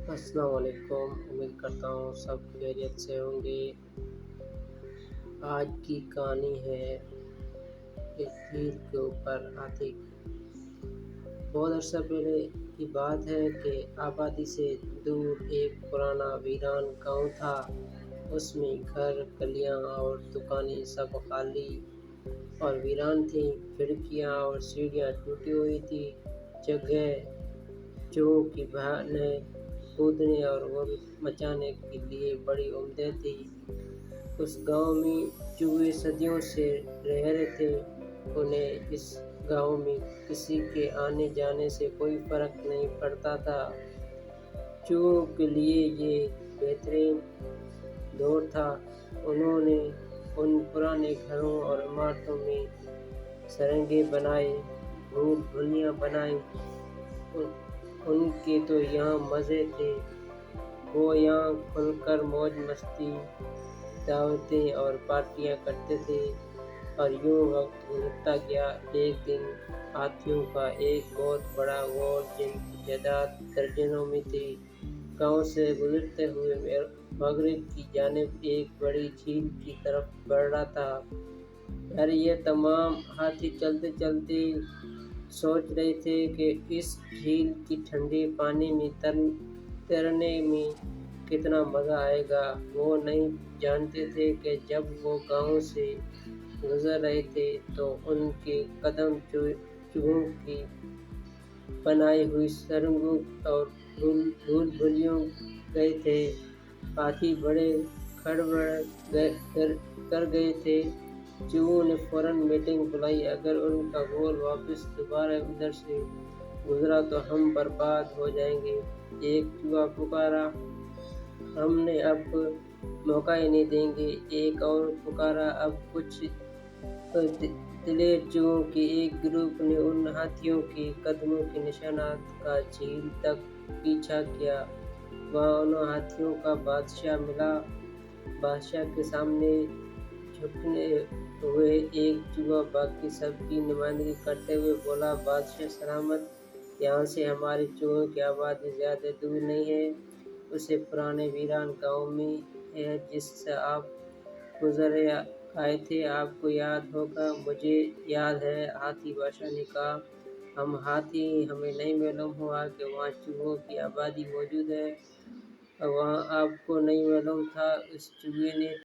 السلام علیکم، امید کرتا ہوں سب خیریت سے ہوں گے۔ آج کی کہانی ہے ایک جھیل کے اوپر ہاتھی کی۔ بہت عرصہ پہلے کی بات ہے کہ آبادی سے دور ایک پرانا ویران گاؤں تھا۔ اس میں گھر، گلیاں اور دکانیں سب خالی اور ویران تھیں۔ کھڑکیاں اور سیڑھیاں ٹوٹی ہوئی تھی۔ جگہ چوہوں کی بہانے، کودنے اور غور مچانے کے لیے بڑی عمدہ تھی۔ اس گاؤں میں چوہے صدیوں سے رہ رہے تھے۔ انہیں اس گاؤں میں کسی کے آنے جانے سے کوئی فرق نہیں پڑتا تھا۔ چوہوں کے لیے یہ بہترین دور تھا۔ انہوں نے ان پرانے گھروں اور عمارتوں میں سرنگیں بنائے، بھول بھولیاں بنائیں۔ ان کے تو یہاں مزے تھے۔ وہ یہاں کھل کر موج مستی، دعوتیں اور پارٹیاں کرتے تھے۔ اور یوں وقت گزرتا گیا۔ ایک دن ہاتھیوں کا ایک بہت بڑا گروہ، جن کی تعداد درجنوں میں تھی، گاؤں سے گزرتے ہوئے مغرب کی جانب ایک بڑی جھیل کی طرف بڑھ رہا تھا۔ یار یہ تمام ہاتھی چلتے چلتے سوچ رہے تھے کہ اس جھیل کے ٹھنڈے پانی میں تیرنے میں کتنا مزہ آئے گا۔ وہ نہیں جانتے تھے کہ جب وہ گاؤں سے گزر رہے تھے تو ان کے قدم چوہوں کی بنائی ہوئی سرنگوں اور بھول بھولیوں گئے تھے۔ ہاتھی بڑے ہڑبڑ کر گئے تھے۔ چوہوں نے فوراً میٹنگ بلائی۔ اگر ان کا گول واپس دوبارہ ادھر سے گزرا تو ہم برباد ہو جائیں گے۔ ایک چوہا پکارا، ہم نے اب موقع ہی نہیں دیں گے۔ ایک اور پکارا۔ اب کچھ دلیر چوہوں کے ایک گروپ نے ان ہاتھیوں کے قدموں کے نشانات کا جھیل تک پیچھا کیا۔ وہاں انہیں ہاتھیوں کا بادشاہ ملا۔ بادشاہ کے سامنے جھکتے ہوئے ایک چوہا باقی سب کی نمائندگی کرتے ہوئے بولا، بادشاہ سلامت! یہاں سے ہماری چوہوں کی آبادی زیادہ دور نہیں ہے۔ اسے پرانے ویران گاؤں میں ہے جس سے آپ گزر آئے تھے۔ آپ کو یاد ہوگا۔ مجھے یاد ہے، ہاتھی بادشاہ نے کہا۔ ہم ہاتھی ہیں، ہمیں نہیں معلوم ہوا کہ وہاں چوہوں کی آبادی موجود ہے۔ وہاں آپ کو نہیں معلوم تھا۔ اس چوہے نے